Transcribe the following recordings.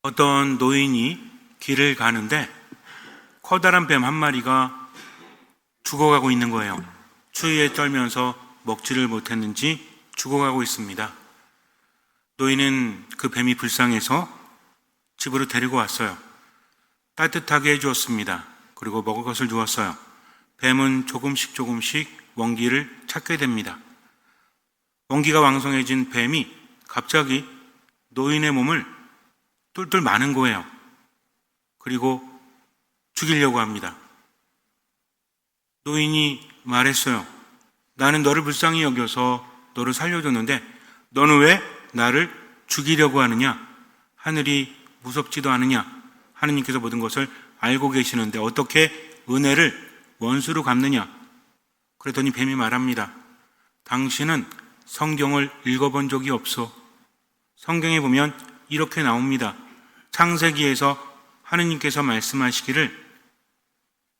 어떤 노인이 길을 가는데 커다란 뱀 한 마리가 죽어가고 있는 거예요. 추위에 떨면서 먹지를 못했는지 죽어가고 있습니다. 노인은 그 뱀이 불쌍해서 집으로 데리고 왔어요. 따뜻하게 해주었습니다. 그리고 먹을 것을 주었어요. 뱀은 조금씩 원기를 찾게 됩니다. 원기가 왕성해진 뱀이 갑자기 노인의 몸을 똘똘 마는 거예요. 그리고 죽이려고 합니다. 노인이 말했어요. 나는 너를 불쌍히 여겨서 너를 살려줬는데 너는 왜 나를 죽이려고 하느냐? 하늘이 무섭지도 않으냐? 하느님께서 모든 것을 알고 계시는데 어떻게 은혜를 원수로 갚느냐? 그랬더니 뱀이 말합니다. 당신은 성경을 읽어본 적이 없어. 성경에 보면 이렇게 나옵니다. 창세기에서 하느님께서 말씀하시기를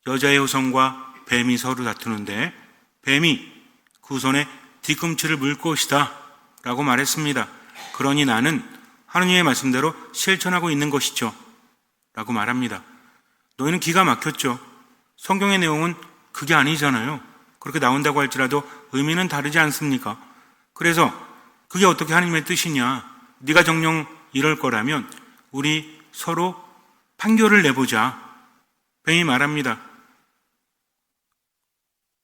여자의 후손과 뱀이 서로 다투는데 뱀이 그 손에 뒤꿈치를 물 것이다 라고 말했습니다. 그러니 나는 하느님의 말씀대로 실천하고 있는 것이죠 라고 말합니다. 너희는 기가 막혔죠. 성경의 내용은 그게 아니잖아요. 그렇게 나온다고 할지라도 의미는 다르지 않습니까? 그래서 그게 어떻게 하느님의 뜻이냐? 네가 정녕 이럴 거라면 우리 서로 판결을 내보자. 뱀이 말합니다.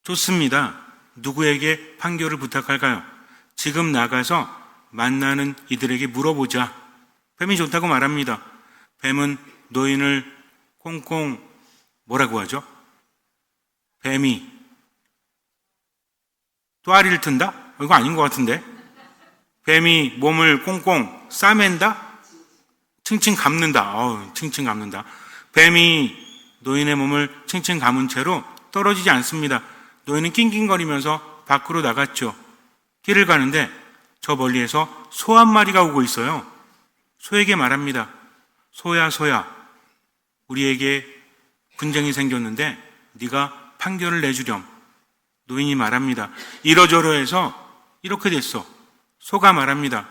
좋습니다. 누구에게 판결을 부탁할까요? 지금 나가서 만나는 이들에게 물어보자. 뱀이 좋다고 말합니다. 뱀은 노인을 꽁꽁 뭐라고 하죠? 뱀이 또아리를 튼다? 이거 아닌 것 같은데. 뱀이 몸을 꽁꽁 싸맨다? 칭칭 감는다. 칭칭 감는다. 뱀이 노인의 몸을 칭칭 감은 채로 떨어지지 않습니다. 노인은 낑낑거리면서 밖으로 나갔죠. 길을 가는데 저 멀리에서 소 한 마리가 오고 있어요. 소에게 말합니다. 소야, 우리에게 분쟁이 생겼는데 네가 판결을 내주렴. 노인이 말합니다. 이러저러해서 이렇게 됐어. 소가 말합니다.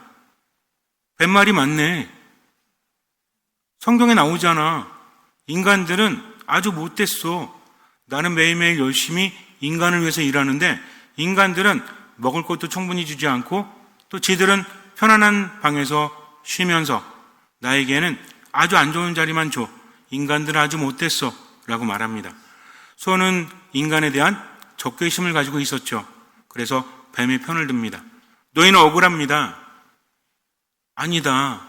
뱀말이 맞네. 성경에 나오잖아. 인간들은 아주 못됐어. 나는 매일매일 열심히 인간을 위해서 일하는데 인간들은 먹을 것도 충분히 주지 않고 또 지들은 편안한 방에서 쉬면서 나에게는 아주 안 좋은 자리만 줘. 인간들은 아주 못됐어 라고 말합니다. 소는 인간에 대한 적개심을 가지고 있었죠. 그래서 뱀의 편을 듭니다. 노인은 억울합니다. 아니다.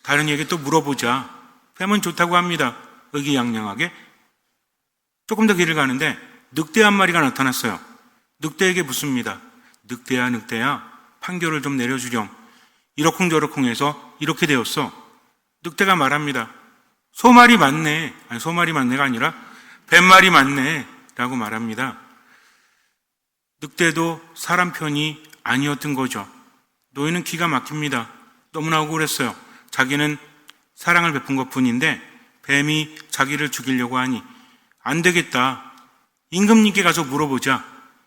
다른 이에게 또 물어보자. 뱀은 좋다고 합니다. 의기양양하게. 조금 더 길을 가는데 늑대 한 마리가 나타났어요. 늑대에게 묻습니다. 늑대야, 판결을 좀 내려주렴. 이러쿵저러쿵해서 이렇게 되었어. 늑대가 말합니다. 소말이 맞네. 아니, 소말이 맞네가 아니라 뱀말이 맞네 라고 말합니다. 늑대도 사람 편이 아니었던 거죠. 노인은 기가 막힙니다. 너무나 억울했어요. 자기는 사랑을 베푼 것뿐인데 뱀이 자기를 죽이려고 하니 안 되겠다. 임금님께 가서 물어보자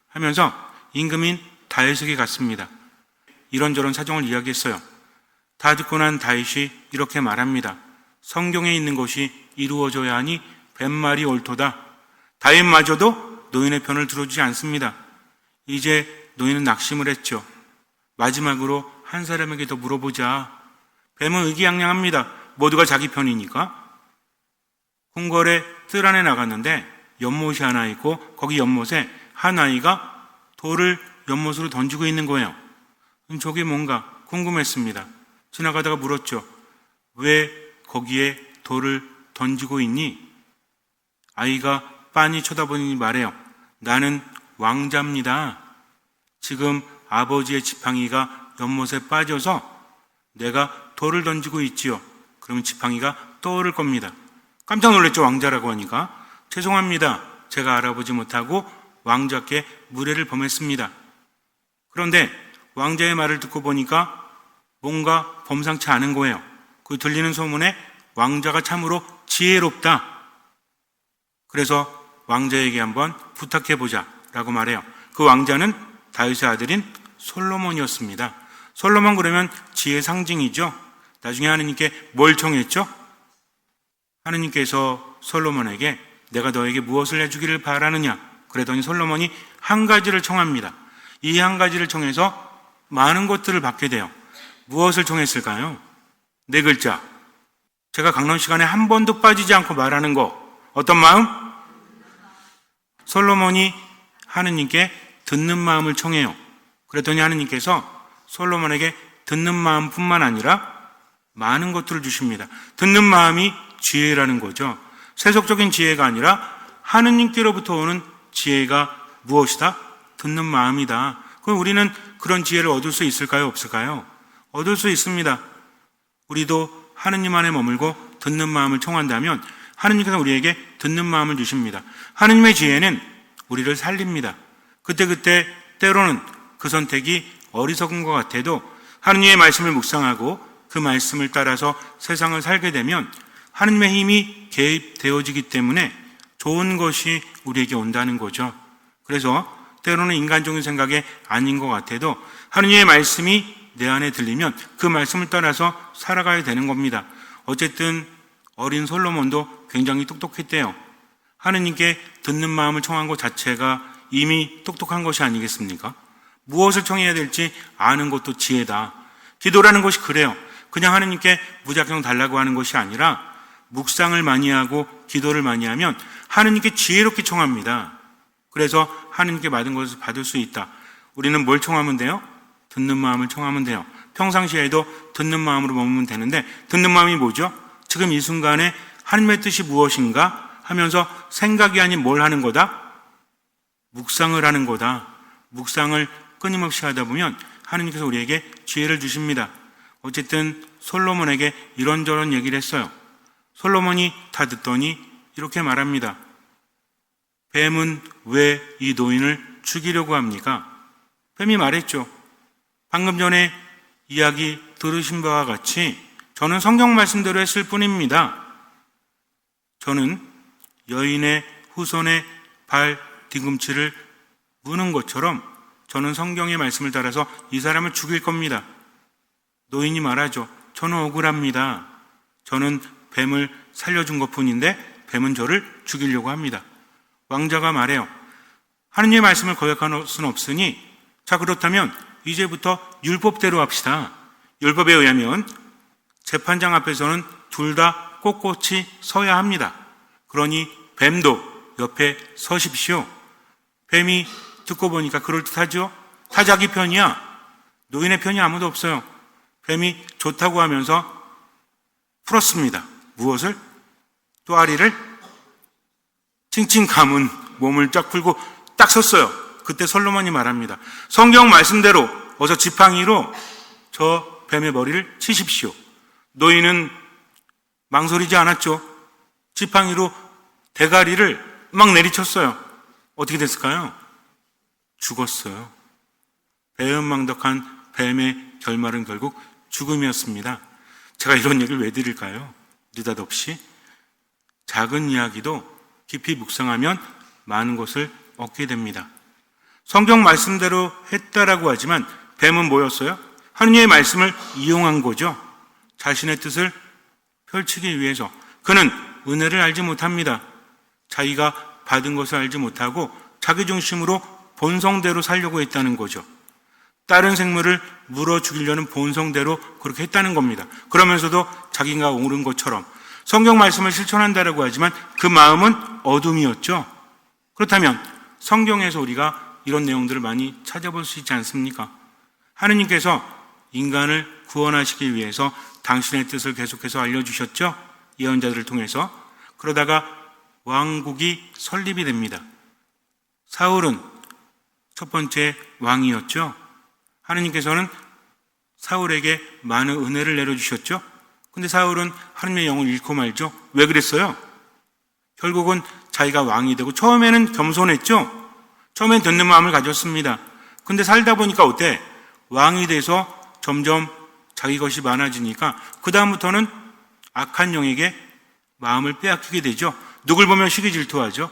하면서 임금인 다윗에게 갔습니다. 이런저런 사정을 이야기했어요. 다 듣고 난 다윗이 이렇게 말합니다. 성경에 있는 것이 이루어져야 하니 뱀말이 옳도다. 다윗마저도 노인의 편을 들어주지 않습니다. 이제 노인은 낙심을 했죠. 마지막으로 한 사람에게 더 물어보자. 뱀은 의기양양합니다. 모두가 자기 편이니까. 궁궐에 뜰 안에 나갔는데 연못이 하나 있고 거기 연못에 한 아이가 돌을 연못으로 던지고 있는 거예요. 저게 뭔가 궁금했습니다. 지나가다가 물었죠. 왜 거기에 돌을 던지고 있니? 아이가 빤히 쳐다보니 말해요. 나는 왕자입니다. 지금 아버지의 지팡이가 연못에 빠져서 내가 돌을 던지고 있지요. 그러면 지팡이가 떠오를 겁니다. 깜짝 놀랐죠. 왕자라고 하니까. 죄송합니다. 제가 알아보지 못하고 왕자께 무례를 범했습니다. 그런데 왕자의 말을 듣고 보니까 뭔가 범상치 않은 거예요. 그 들리는 소문에 왕자가 참으로 지혜롭다. 그래서 왕자에게 한번 부탁해보자 라고 말해요. 그 왕자는 다윗의 아들인 솔로몬이었습니다. 솔로몬 그러면 지혜의 상징이죠. 나중에 하느님께 뭘 청했죠? 하느님께서 솔로몬에게 내가 너에게 무엇을 해주기를 바라느냐? 그랬더니 솔로몬이 한 가지를 청합니다. 이 한 가지를 청해서 많은 것들을 받게 돼요. 무엇을 청했을까요? 4글자. 제가 강론 시간에 한 번도 빠지지 않고 말하는 거. 어떤 마음? 솔로몬이 하느님께 듣는 마음을 청해요. 그랬더니 하느님께서 솔로몬에게 듣는 마음뿐만 아니라 많은 것들을 주십니다. 듣는 마음이 지혜라는 거죠. 세속적인 지혜가 아니라 하느님께로부터 오는 지혜가 무엇이다? 듣는 마음이다. 그럼 우리는 그런 지혜를 얻을 수 있을까요? 없을까요? 얻을 수 있습니다. 우리도 하느님 안에 머물고 듣는 마음을 청한다면 하느님께서 우리에게 듣는 마음을 주십니다. 하느님의 지혜는 우리를 살립니다. 그때그때 때로는 그 선택이 어리석은 것 같아도 하느님의 말씀을 묵상하고 그 말씀을 따라서 세상을 살게 되면 하느님의 힘이 개입되어지기 때문에 좋은 것이 우리에게 온다는 거죠. 그래서 때로는 인간적인 생각에 아닌 것 같아도 하느님의 말씀이 내 안에 들리면 그 말씀을 따라서 살아가야 되는 겁니다. 어쨌든 어린 솔로몬도 굉장히 똑똑했대요. 하느님께 듣는 마음을 청한 것 자체가 이미 똑똑한 것이 아니겠습니까? 무엇을 청해야 될지 아는 것도 지혜다. 기도라는 것이 그래요. 그냥 하느님께 무작정 달라고 하는 것이 아니라 묵상을 많이 하고 기도를 많이 하면 하느님께 지혜롭게 청합니다. 그래서 하느님께 받은 것을 받을 수 있다. 우리는 뭘 청하면 돼요? 듣는 마음을 청하면 돼요. 평상시에도 듣는 마음으로 머물면 되는데 듣는 마음이 뭐죠? 지금 이 순간에 하느님의 뜻이 무엇인가 하면서 생각이 아닌 뭘 하는 거다? 묵상을 하는 거다. 묵상을 끊임없이 하다 보면 하느님께서 우리에게 지혜를 주십니다. 어쨌든 솔로몬에게 이런저런 얘기를 했어요. 솔로몬이 다 듣더니 이렇게 말합니다. 뱀은 왜 이 노인을 죽이려고 합니까? 뱀이 말했죠. 방금 전에 이야기 들으신 바와 같이 저는 성경 말씀대로 했을 뿐입니다. 저는 여인의 후손의 발 뒤꿈치를 무는 것처럼 저는 성경의 말씀을 따라서 이 사람을 죽일 겁니다. 노인이 말하죠. 저는 억울합니다. 저는 뱀을 살려준 것뿐인데 뱀은 저를 죽이려고 합니다. 왕자가 말해요. 하느님의 말씀을 거역할 수는 없으니 자 그렇다면 이제부터 율법대로 합시다. 율법에 의하면 재판장 앞에서는 둘 다 꼿꼿이 서야 합니다. 그러니 뱀도 옆에 서십시오. 뱀이 듣고 보니까 그럴듯하죠? 다 자기 편이야. 노인의 편이 아무도 없어요. 뱀이 좋다고 하면서 풀었습니다. 무엇을? 또아리를 칭칭 감은 몸을 쫙 풀고 딱 섰어요. 그때 솔로몬이 말합니다. 성경 말씀대로 어서 지팡이로 저 뱀의 머리를 치십시오. 노인은 망설이지 않았죠. 지팡이로 대가리를 막 내리쳤어요. 어떻게 됐을까요? 죽었어요. 배은망덕한 뱀의 결말은 결국 죽음이었습니다. 제가 이런 얘기를 왜 드릴까요? 느닷없이 작은 이야기도 깊이 묵상하면 많은 것을 얻게 됩니다. 성경 말씀대로 했다라고 하지만 뱀은 뭐였어요? 하느님의 말씀을 이용한 거죠. 자신의 뜻을 펼치기 위해서. 그는 은혜를 알지 못합니다. 자기가 받은 것을 알지 못하고 자기 중심으로 본성대로 살려고 했다는 거죠. 다른 생물을 물어 죽이려는 본성대로 그렇게 했다는 겁니다. 그러면서도 자기가 옳은 것처럼 성경 말씀을 실천한다라고 하지만 그 마음은 어둠이었죠. 그렇다면 성경에서 우리가 이런 내용들을 많이 찾아볼 수 있지 않습니까? 하느님께서 인간을 구원하시기 위해서 당신의 뜻을 계속해서 알려주셨죠. 예언자들을 통해서. 그러다가 왕국이 설립이 됩니다. 사울은 첫 번째 왕이었죠. 하느님께서는 사울에게 많은 은혜를 내려주셨죠. 근데 사울은 하느님의 영을 잃고 말죠. 왜 그랬어요? 결국은 자기가 왕이 되고 처음에는 겸손했죠. 처음엔 듣는 마음을 가졌습니다. 근데 살다 보니까 어때? 왕이 돼서 점점 자기 것이 많아지니까 그 다음부터는 악한 영에게 마음을 빼앗기게 되죠. 누굴 보면 시기 질투하죠.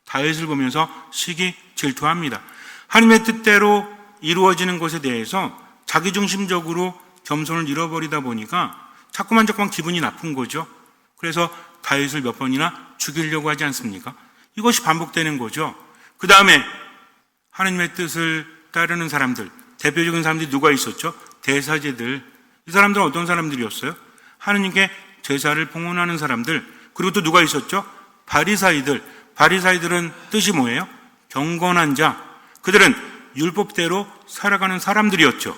다윗을 보면서 시기 질투합니다. 하나님의 뜻대로 이루어지는 것에 대해서 자기중심적으로 겸손을 잃어버리다 보니까 자꾸만 기분이 나쁜 거죠. 그래서 다윗을 몇 번이나 죽이려고 하지 않습니까? 이것이 반복되는 거죠. 그 다음에 하느님의 뜻을 따르는 사람들, 대표적인 사람들이 누가 있었죠? 대사제들. 이 사람들은 어떤 사람들이었어요? 하느님께 제사를 봉헌하는 사람들. 그리고 또 누가 있었죠? 바리사이들. 바리사이들은 뜻이 뭐예요? 경건한 자. 그들은 율법대로 살아가는 사람들이었죠.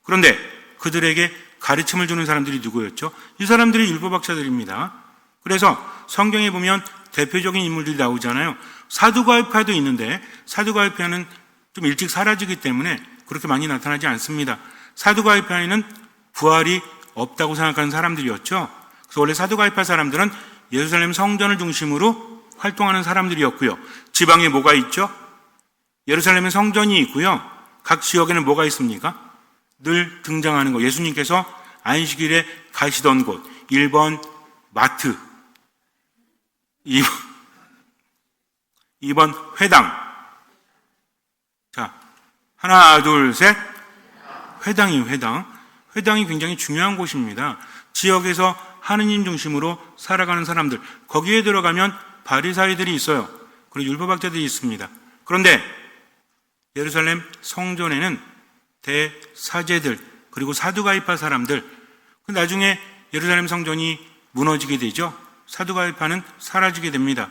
그런데 그들에게 가르침을 주는 사람들이 누구였죠? 이 사람들이 율법학자들입니다. 그래서 성경에 보면 대표적인 인물들이 나오잖아요. 사두가이파도 있는데 사두가이파는 좀 일찍 사라지기 때문에 그렇게 많이 나타나지 않습니다. 사두가이파에는 부활이 없다고 생각하는 사람들이었죠. 그래서 원래 사두가이파 사람들은 예루살렘 성전을 중심으로 활동하는 사람들이었고요. 지방에 뭐가 있죠? 예루살렘에 성전이 있고요. 각 지역에는 뭐가 있습니까? 늘 등장하는 거. 예수님께서 안식일에 가시던 곳. 1번 마트, 2번 회당. 자, 하나, 둘, 셋. 회당이에요, 회당. 회당이 굉장히 중요한 곳입니다. 지역에서 하느님 중심으로 살아가는 사람들. 거기에 들어가면 바리사이들이 있어요. 그리고 율법학자들이 있습니다. 그런데 예루살렘 성전에는 대사제들, 그리고 사두가이파 사람들. 나중에 예루살렘 성전이 무너지게 되죠. 사두가이파는 사라지게 됩니다.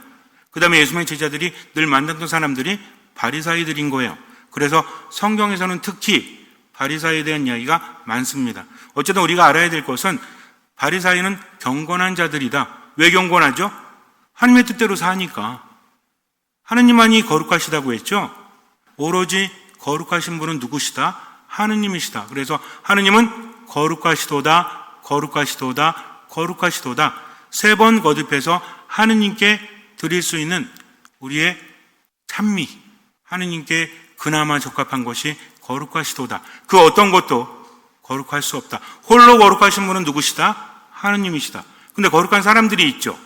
그 다음에 예수님의 제자들이 늘 만났던 사람들이 바리사이들인 거예요. 그래서 성경에서는 특히 바리사이에 대한 이야기가 많습니다. 어쨌든 우리가 알아야 될 것은 바리사이는 경건한 자들이다. 왜 경건하죠? 하나님의 뜻대로 사니까. 하느님만이 거룩하시다고 했죠. 오로지 거룩하신 분은 누구시다? 하느님이시다. 그래서 하느님은 거룩하시도다, 거룩하시도다, 거룩하시도다. 3번 거듭해서 하느님께 드릴 수 있는 우리의 찬미, 하느님께 그나마 적합한 것이 거룩하시도다. 그 어떤 것도 거룩할 수 없다. 홀로 거룩하신 분은 누구시다? 하느님이시다. 근데 거룩한 사람들이 있죠.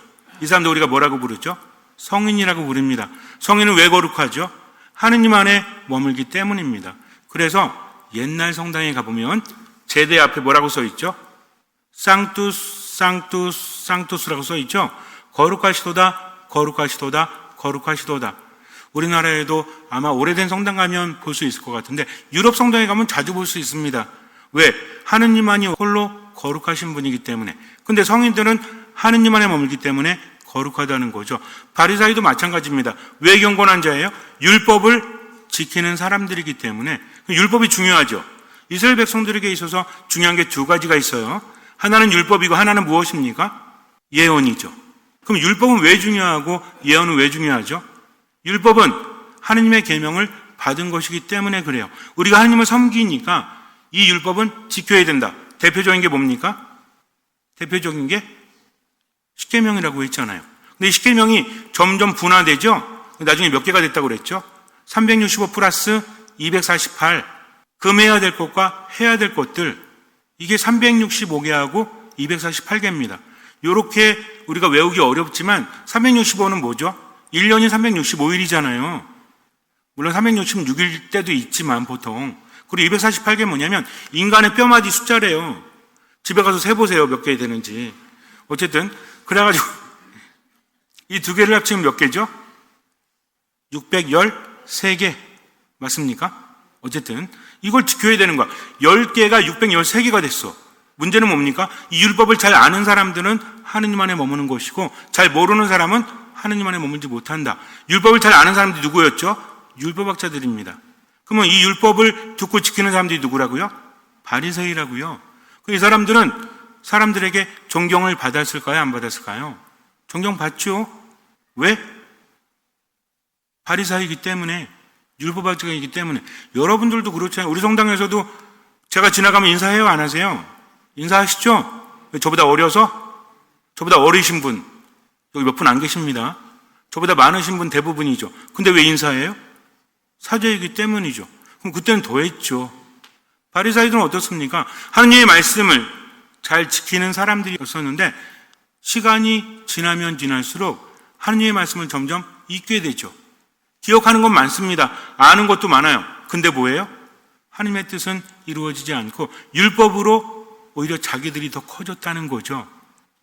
이 사람들 우리가 뭐라고 부르죠? 성인이라고 부릅니다. 성인은 왜 거룩하죠? 하느님 안에 머물기 때문입니다. 그래서 옛날 성당에 가보면 제대 앞에 뭐라고 써있죠? 상투스, 상투스, 상투스라고 써있죠? 거룩하시도다, 거룩하시도다, 거룩하시도다. 우리나라에도 아마 오래된 성당 가면 볼 수 있을 것 같은데 유럽 성당에 가면 자주 볼 수 있습니다. 왜? 하느님만이 홀로 거룩하신 분이기 때문에. 근데 성인들은 하느님 안에 머물기 때문에 거룩하다는 거죠. 바리사이도 마찬가지입니다. 왜 경건한 자예요? 율법을 지키는 사람들이기 때문에. 율법이 중요하죠. 이스라엘 백성들에게 있어서 중요한 게 2가지가 있어요. 하나는 율법이고 하나는 무엇입니까? 예언이죠. 그럼 율법은 왜 중요하고 예언은 왜 중요하죠? 율법은 하느님의 계명을 받은 것이기 때문에 그래요. 우리가 하느님을 섬기니까 이 율법은 지켜야 된다. 대표적인 게 뭡니까? 대표적인 게 십계명이라고 했잖아요. 근데 이 십계명이 점점 분화되죠. 나중에 몇 개가 됐다고 그랬죠? 365 플러스 248. 금해야 될 것과 해야 될 것들. 이게 365개하고 248개입니다. 이렇게 우리가 외우기 어렵지만 365는 뭐죠? 1년이 365일이잖아요. 물론 366일 때도 있지만 보통. 그리고 248개 뭐냐면 인간의 뼈마디 숫자래요. 집에 가서 세보세요. 몇 개 되는지. 어쨌든 그래가지고 이 2개를 합치면 몇 개죠? 613개. 맞습니까? 어쨌든 이걸 지켜야 되는 거야. 10개가 613개가 됐어. 문제는 뭡니까? 이 율법을 잘 아는 사람들은 하느님 안에 머무는 것이고 잘 모르는 사람은 하느님 안에 머물지 못한다. 율법을 잘 아는 사람들이 누구였죠? 율법학자들입니다. 그러면 이 율법을 듣고 지키는 사람들이 누구라고요? 바리새인이라고요. 이 사람들은 사람들에게 존경을 받았을까요? 안 받았을까요? 존경받죠. 왜? 바리새인이기 때문에, 율법학자이기 때문에. 여러분들도 그렇잖아요. 우리 성당에서도 제가 지나가면 인사해요? 안 하세요? 인사하시죠? 저보다 어려서? 저보다 어리신 분, 여기 몇 분 안 계십니다. 저보다 많으신 분 대부분이죠. 근데 왜 인사해요? 사죄이기 때문이죠. 그럼 그때는 더 했죠. 바리새인들은 어떻습니까? 하느님의 말씀을 잘 지키는 사람들이었었는데 시간이 지나면 지날수록 하느님의 말씀을 점점 잊게 되죠. 기억하는 건 많습니다. 아는 것도 많아요. 근데 뭐예요? 하느님의 뜻은 이루어지지 않고 율법으로 오히려 자기들이 더 커졌다는 거죠.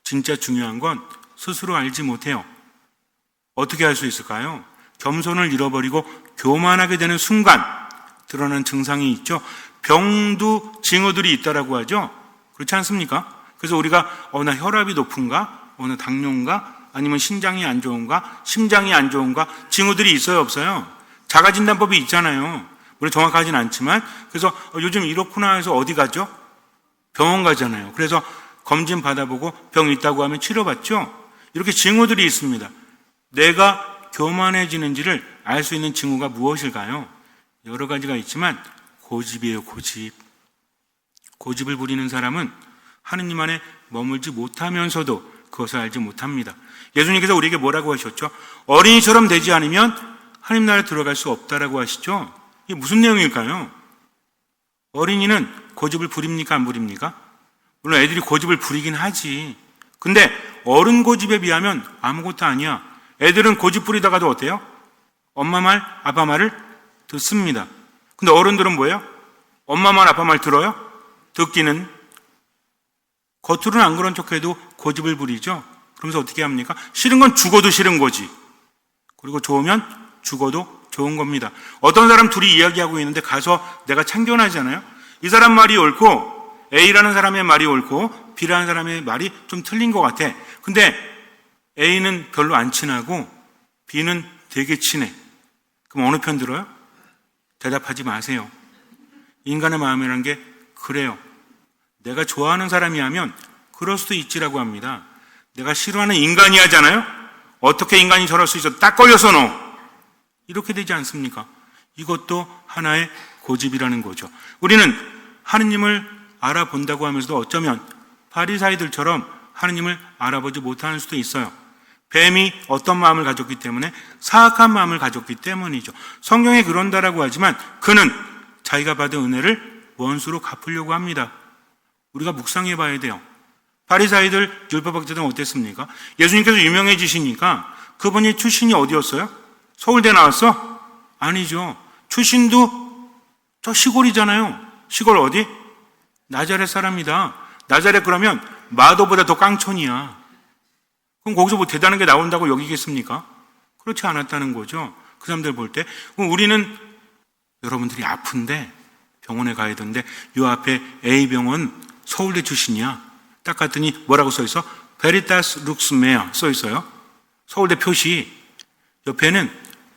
진짜 중요한 건 스스로 알지 못해요. 어떻게 할 수 있을까요? 겸손을 잃어버리고 교만하게 되는 순간 드러난 증상이 있죠. 병두 징후들이 있다라고 하죠. 그렇지 않습니까? 그래서 우리가 나 혈압이 높은가? 나 당뇨인가? 아니면 신장이 안 좋은가? 심장이 안 좋은가? 징후들이 있어요, 없어요? 자가진단법이 있잖아요. 물론 정확하진 않지만, 그래서 요즘 이렇구나 해서 어디 가죠? 병원 가잖아요. 그래서 검진 받아보고 병 있다고 하면 치료받죠. 이렇게 징후들이 있습니다. 내가 교만해지는지를 알 수 있는 징후가 무엇일까요? 여러 가지가 있지만 고집이에요, 고집. 고집을 부리는 사람은 하느님 안에 머물지 못하면서도 그것을 알지 못합니다. 예수님께서 우리에게 뭐라고 하셨죠? 어린이처럼 되지 않으면 하나님 나라에 들어갈 수 없다라고 하시죠. 이게 무슨 내용일까요? 어린이는 고집을 부립니까? 안 부립니까? 물론 애들이 고집을 부리긴 하지. 근데 어른 고집에 비하면 아무것도 아니야. 애들은 고집 부리다가도 어때요? 엄마 말, 아빠 말을 듣습니다. 근데 어른들은 뭐예요? 엄마 말, 아빠 말 들어요? 듣기는. 겉으로는 안 그런 척해도 고집을 부리죠. 그러면서 어떻게 합니까? 싫은 건 죽어도 싫은 거지. 그리고 좋으면 죽어도 좋은 겁니다. 어떤 사람 둘이 이야기하고 있는데 가서 내가 참견하잖아요. 이 사람 말이 옳고 A라는 사람의 말이 옳고 B라는 사람의 말이 좀 틀린 것 같아. 근데 A는 별로 안 친하고 B는 되게 친해. 그럼 어느 편 들어요? 대답하지 마세요. 인간의 마음이라는 게 그래요. 내가 좋아하는 사람이 하면 그럴 수도 있지라고 합니다. 내가 싫어하는 인간이 하잖아요. 어떻게 인간이 저럴 수 있어? 딱 걸려서 너. 이렇게 되지 않습니까? 이것도 하나의 고집이라는 거죠. 우리는 하느님을 알아본다고 하면서도 어쩌면 바리사이들처럼 하느님을 알아보지 못하는 수도 있어요. 뱀이 어떤 마음을 가졌기 때문에 사악한 마음을 가졌기 때문이죠. 성경에 그런다라고 하지만 그는 자기가 받은 은혜를 원수로 갚으려고 합니다. 우리가 묵상해 봐야 돼요. 바리사이들, 율법학자들은 어땠습니까? 예수님께서 유명해지시니까 그분이 출신이 어디였어요? 서울대 나왔어? 아니죠. 출신도 저 시골이잖아요. 시골 어디? 나자렛 사람이다. 나자렛 그러면 마도보다 더 깡촌이야. 그럼 거기서 뭐 대단한 게 나온다고 여기겠습니까? 그렇지 않았다는 거죠. 그 사람들 볼 때. 그럼 우리는 여러분들이 아픈데 병원에 가야 되는데 요 앞에 A병원 서울대 출신이야. 딱 갔더니 뭐라고 써 있어? 베리타스 룩스 메어 써 있어요. 서울대 표시. 옆에는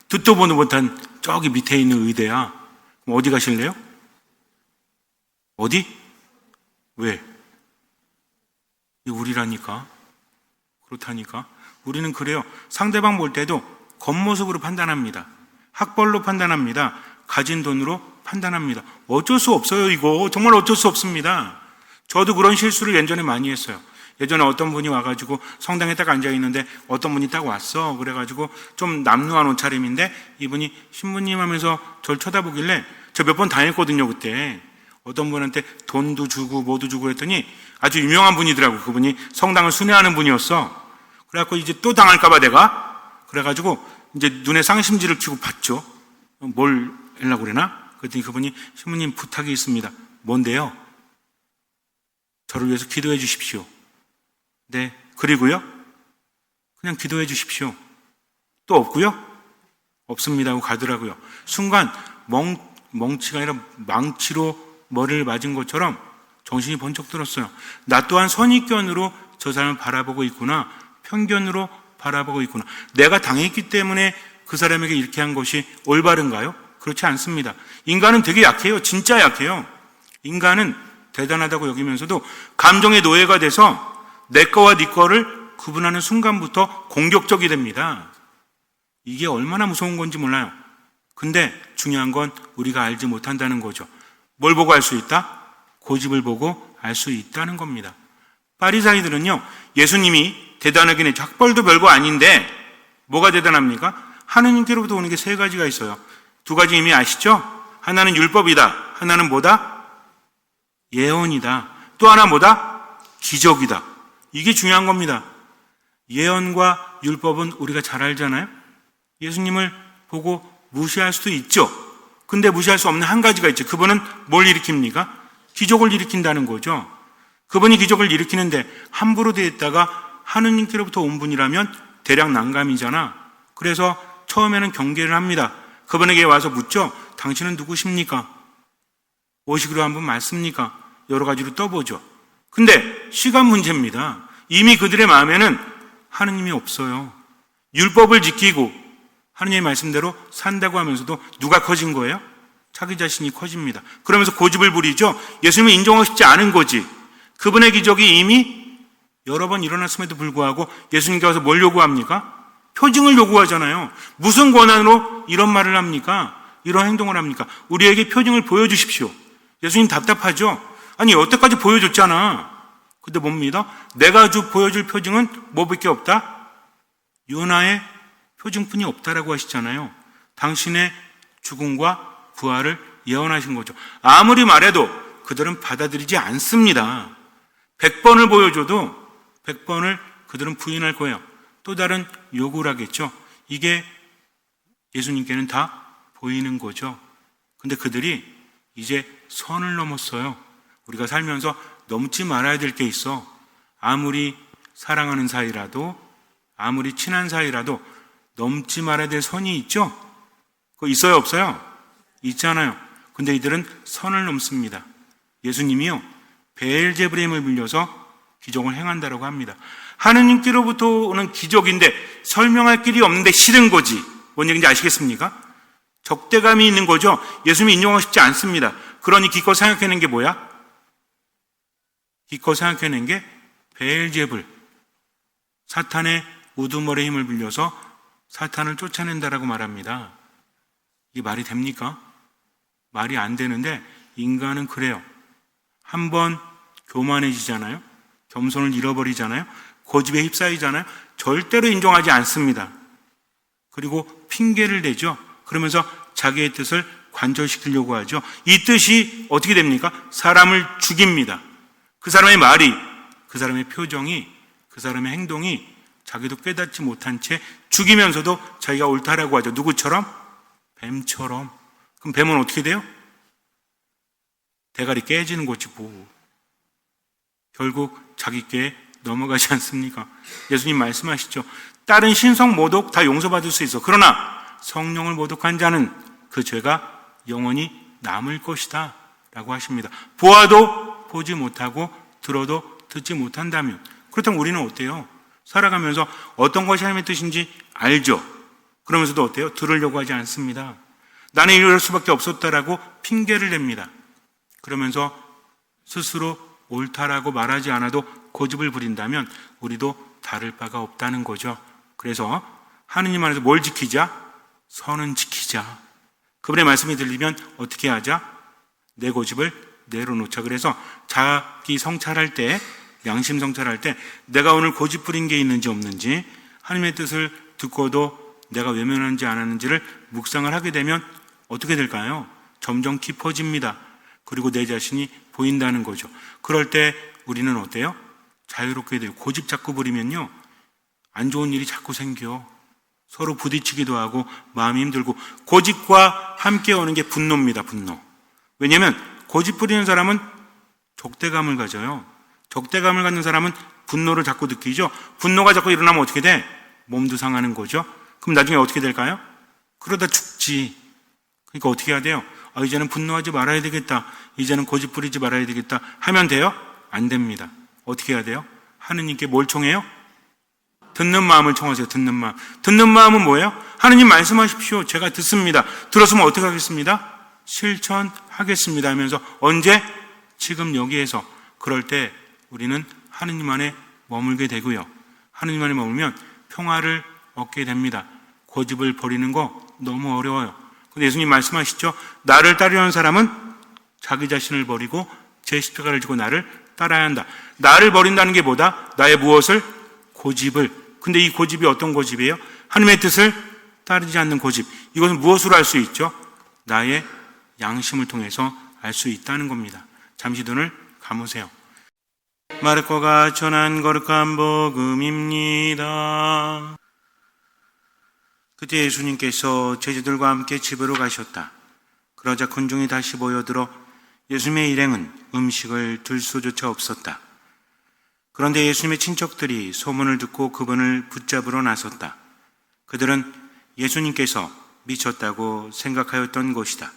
듣도 보도 못한 저기 밑에 있는 의대야. 그럼 어디 가실래요? 어디? 왜? 우리라니까. 그렇다니까. 우리는 그래요. 상대방 볼 때도 겉모습으로 판단합니다. 학벌로 판단합니다. 가진 돈으로 판단합니다. 어쩔 수 없어요, 이거. 정말 어쩔 수 없습니다. 저도 그런 실수를 예전에 많이 했어요. 예전에 어떤 분이 와가지고 성당에 딱 앉아있는데 어떤 분이 딱 왔어. 그래가지고 좀 남루한 옷차림인데 이분이 신부님 하면서 저를 쳐다보길래 저 몇 번 당했거든요, 그때. 어떤 분한테 돈도 주고 뭐도 주고 했더니 아주 유명한 분이더라고. 그분이 성당을 순회하는 분이었어. 그래갖고 이제 또 당할까봐 내가 그래가지고 이제 눈에 쌍심지를 켜고 봤죠. 뭘 하려고 그러나? 그랬더니 그분이 신부님 부탁이 있습니다. 뭔데요? 저를 위해서 기도해 주십시오. 네. 그리고요? 그냥 기도해 주십시오. 또 없고요? 없습니다 하고 가더라고요. 순간 멍치가 아니라 망치로 머리를 맞은 것처럼 정신이 번쩍 들었어요. 나 또한 선입견으로 저 사람을 바라보고 있구나. 편견으로 바라보고 있구나. 내가 당했기 때문에 그 사람에게 이렇게 한 것이 올바른가요? 그렇지 않습니다. 인간은 되게 약해요. 진짜 약해요. 인간은 대단하다고 여기면서도 감정의 노예가 돼서 내 거와 네 거를 구분하는 순간부터 공격적이 됩니다. 이게 얼마나 무서운 건지 몰라요. 근데 중요한 건 우리가 알지 못한다는 거죠. 뭘 보고 알 수 있다? 고집을 보고 알 수 있다는 겁니다. 바리사이들은요, 예수님이 대단하긴 했죠. 학벌도 별거 아닌데 뭐가 대단합니까? 하느님께로부터 오는 게 세 가지가 있어요. 두 가지 이미 아시죠? 하나는 율법이다. 하나는 뭐다? 예언이다. 또 하나 뭐다? 기적이다. 이게 중요한 겁니다. 예언과 율법은 우리가 잘 알잖아요. 예수님을 보고 무시할 수도 있죠. 근데 무시할 수 없는 한 가지가 있죠. 그분은 뭘 일으킵니까? 기적을 일으킨다는 거죠. 그분이 기적을 일으키는데 함부로 대했다가 하느님께로부터 온 분이라면 대략 난감이잖아. 그래서 처음에는 경계를 합니다. 그분에게 와서 묻죠. 당신은 누구십니까? 무엇이기로 한 분 맞습니까? 여러 가지로 떠보죠. 근데 시간 문제입니다. 이미 그들의 마음에는 하느님이 없어요. 율법을 지키고 하느님의 말씀대로 산다고 하면서도 누가 커진 거예요? 자기 자신이 커집니다. 그러면서 고집을 부리죠. 예수님을 인정하고 싶지 않은 거지. 그분의 기적이 이미 여러 번 일어났음에도 불구하고 예수님께 와서 뭘 요구합니까? 표징을 요구하잖아요. 무슨 권한으로 이런 말을 합니까? 이런 행동을 합니까? 우리에게 표징을 보여주십시오. 예수님 답답하죠? 아니 여태까지 보여줬잖아. 근데 뭡니다? 내가 보여줄 표징은 뭐밖에 없다? 요나의 표징뿐이 없다라고 하시잖아요. 당신의 죽음과 부활을 예언하신 거죠. 아무리 말해도 그들은 받아들이지 않습니다. 100번을 보여줘도 100번을 그들은 부인할 거예요. 또 다른 요구를 하겠죠. 이게 예수님께는 다 보이는 거죠. 근데 그들이 이제 선을 넘었어요. 우리가 살면서 넘지 말아야 될 게 있어. 아무리 사랑하는 사이라도, 아무리 친한 사이라도 넘지 말아야 될 선이 있죠? 그거 있어요, 없어요? 있잖아요. 근데 이들은 선을 넘습니다. 예수님이요, 베엘제불의 힘을 빌려서 기적을 행한다라고 합니다. 하느님께로부터 오는 기적인데 설명할 길이 없는데 싫은 거지. 뭔 얘기인지 아시겠습니까? 적대감이 있는 거죠. 예수님이 인정하고 싶지 않습니다. 그러니 기껏 생각해낸 게 뭐야? 기껏 생각해낸 게 베엘제불, 사탄의 우두머리의 힘을 빌려서 사탄을 쫓아낸다라고 말합니다. 이게 말이 됩니까? 말이 안 되는데 인간은 그래요. 한번 교만해지잖아요. 겸손을 잃어버리잖아요. 고집에 휩싸이잖아요. 절대로 인정하지 않습니다. 그리고 핑계를 대죠. 그러면서 자기의 뜻을 관철시키려고 하죠. 이 뜻이 어떻게 됩니까? 사람을 죽입니다. 그 사람의 말이, 그 사람의 표정이, 그 사람의 행동이 자기도 깨닫지 못한 채 죽이면서도 자기가 옳다라고 하죠. 누구처럼? 뱀처럼. 그럼 뱀은 어떻게 돼요? 대가리 깨지는 거지 뭐. 결국 자기 꾀에 넘어가지 않습니까? 예수님 말씀하시죠. 다른 신성 모독 다 용서받을 수 있어. 그러나 성령을 모독한 자는 그 죄가 영원히 남을 것이다 라고 하십니다. 보아도 보지 못하고 들어도 듣지 못한다면, 그렇다면 우리는 어때요? 살아가면서 어떤 것이 하나님의 뜻인지 알죠. 그러면서도 어때요? 들으려고 하지 않습니다. 나는 이럴 수밖에 없었다라고 핑계를 냅니다. 그러면서 스스로 옳다라고 말하지 않아도 고집을 부린다면 우리도 다를 바가 없다는 거죠. 그래서 하느님 안에서 뭘 지키자? 선은 지키자. 그분의 말씀이 들리면 어떻게 하자? 내 고집을 내려놓자. 그래서 자기 성찰할 때, 양심 성찰할 때 내가 오늘 고집 부린 게 있는지 없는지, 하나님의 뜻을 듣고도 내가 외면하는지 안 하는지를 묵상을 하게 되면 어떻게 될까요? 점점 깊어집니다. 그리고 내 자신이 보인다는 거죠. 그럴 때 우리는 어때요? 자유롭게 돼요. 고집 자꾸 부리면요, 안 좋은 일이 자꾸 생겨. 서로 부딪히기도 하고 마음이 힘들고, 고집과 함께 오는 게 분노입니다. 분노. 왜냐하면 고집 부리는 사람은 적대감을 가져요. 적대감을 갖는 사람은 분노를 자꾸 느끼죠. 분노가 자꾸 일어나면 어떻게 돼? 몸도 상하는 거죠. 그럼 나중에 어떻게 될까요? 그러다 죽지. 그러니까 어떻게 해야 돼요? 이제는 분노하지 말아야 되겠다. 이제는 고집 부리지 말아야 되겠다. 하면 돼요? 안 됩니다. 어떻게 해야 돼요? 하느님께 뭘 청해요? 듣는 마음을 청하세요. 듣는 마음. 듣는 마음은 뭐예요? 하느님 말씀하십시오. 제가 듣습니다. 들었으면 어떻게 하겠습니다? 실천하겠습니다 하면서, 언제? 지금 여기에서. 그럴 때 우리는 하느님 안에 머물게 되고요. 하느님 안에 머물면 평화를 얻게 됩니다. 고집을 버리는 거 너무 어려워요. 근데 예수님 말씀하시죠. 나를 따르려는 사람은 자기 자신을 버리고 제 십자가를 지고 나를 따라야 한다. 나를 버린다는 게 뭐다? 나의 무엇을? 고집을. 근데 이 고집이 어떤 고집이에요? 하나님의 뜻을 따르지 않는 고집. 이것은 무엇으로 알 수 있죠? 나의 양심을 통해서 알 수 있다는 겁니다. 잠시 눈을 감으세요. 마르코가 전한 거룩한 복음입니다. 그때 예수님께서 제자들과 함께 집으로 가셨다. 그러자 군중이 다시 모여들어 예수님의 일행은 음식을 들 수조차 없었다. 그런데 예수님의 친척들이 소문을 듣고 그분을 붙잡으러 나섰다. 그들은 예수님께서 미쳤다고 생각하였던 것이다.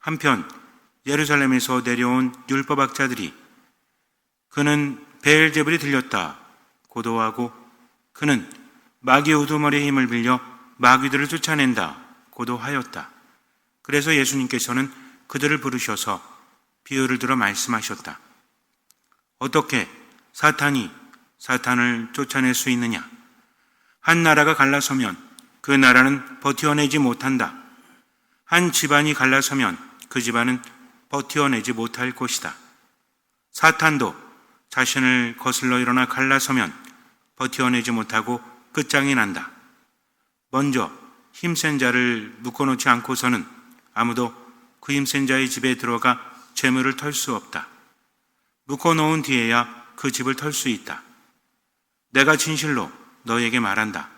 한편 예루살렘에서 내려온 율법학자들이 그는 베엘제불이 들렸다 고도하고 그는 마귀 우두머리의 힘을 빌려 마귀들을 쫓아낸다 고도하였다. 그래서 예수님께서는 그들을 부르셔서 비유를 들어 말씀하셨다. 어떻게 사탄이 사탄을 쫓아낼 수 있느냐? 한 나라가 갈라서면 그 나라는 버티어내지 못한다. 한 집안이 갈라서면 그 집안은 버티어내지 못할 것이다. 사탄도 자신을 거슬러 일어나 갈라서면 버티어내지 못하고 끝장이 난다. 먼저 힘센 자를 묶어놓지 않고서는 아무도 그 힘센 자의 집에 들어가 재물을 털 수 없다. 묶어놓은 뒤에야 그 집을 털 수 있다. 내가 진실로 너에게 말한다.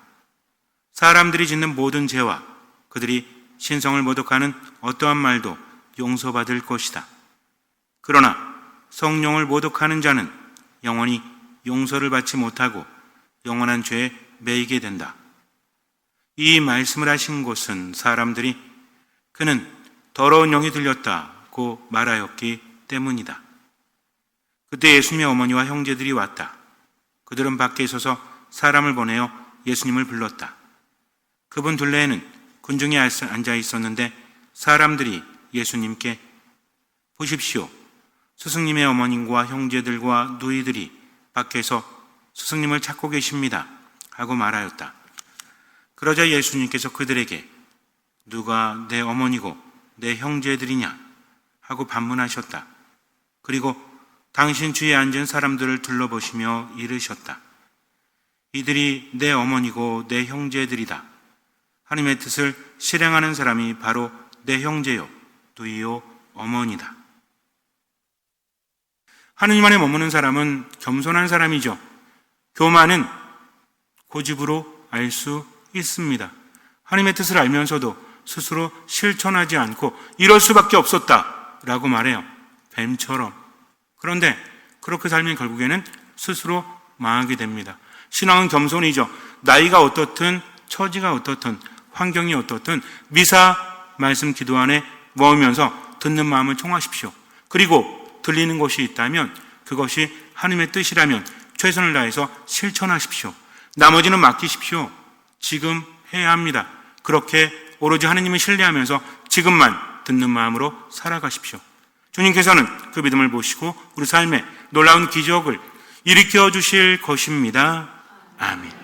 사람들이 짓는 모든 죄와 그들이 신성을 모독하는 어떠한 말도 용서받을 것이다. 그러나 성령을 모독하는 자는 영원히 용서를 받지 못하고 영원한 죄에 매이게 된다. 이 말씀을 하신 곳은 사람들이 그는 더러운 영이 들렸다고 말하였기 때문이다. 그때 예수님의 어머니와 형제들이 왔다. 그들은 밖에 서서 사람을 보내어 예수님을 불렀다. 그분 둘레에는 군중이 앉아 있었는데 사람들이 예수님께 보십시오. 스승님의 어머님과 형제들과 누이들이 밖에서 스승님을 찾고 계십니다. 하고 말하였다. 그러자 예수님께서 그들에게 누가 내 어머니고 내 형제들이냐? 하고 반문하셨다. 그리고 당신 주위에 앉은 사람들을 둘러보시며 이르셨다. 이들이 내 어머니고 내 형제들이다. 하나님의 뜻을 실행하는 사람이 바로 내 형제요, 누이요, 어머니다. 하느님 안에 머무는 사람은 겸손한 사람이죠. 교만은 고집으로 알 수 있습니다. 하나님의 뜻을 알면서도 스스로 실천하지 않고 이럴 수밖에 없었다 라고 말해요. 뱀처럼. 그런데 그렇게 살면 결국에는 스스로 망하게 됩니다. 신앙은 겸손이죠. 나이가 어떻든 처지가 어떻든 환경이 어떻든 미사 말씀 기도 안에 모으면서 듣는 마음을 총하십시오. 그리고 들리는 것이 있다면 그것이 하나님의 뜻이라면 최선을 다해서 실천하십시오. 나머지는 맡기십시오. 지금 해야 합니다. 그렇게 오로지 하나님을 신뢰하면서 지금만 듣는 마음으로 살아가십시오. 주님께서는 그 믿음을 보시고 우리 삶에 놀라운 기적을 일으켜 주실 것입니다. 아멘.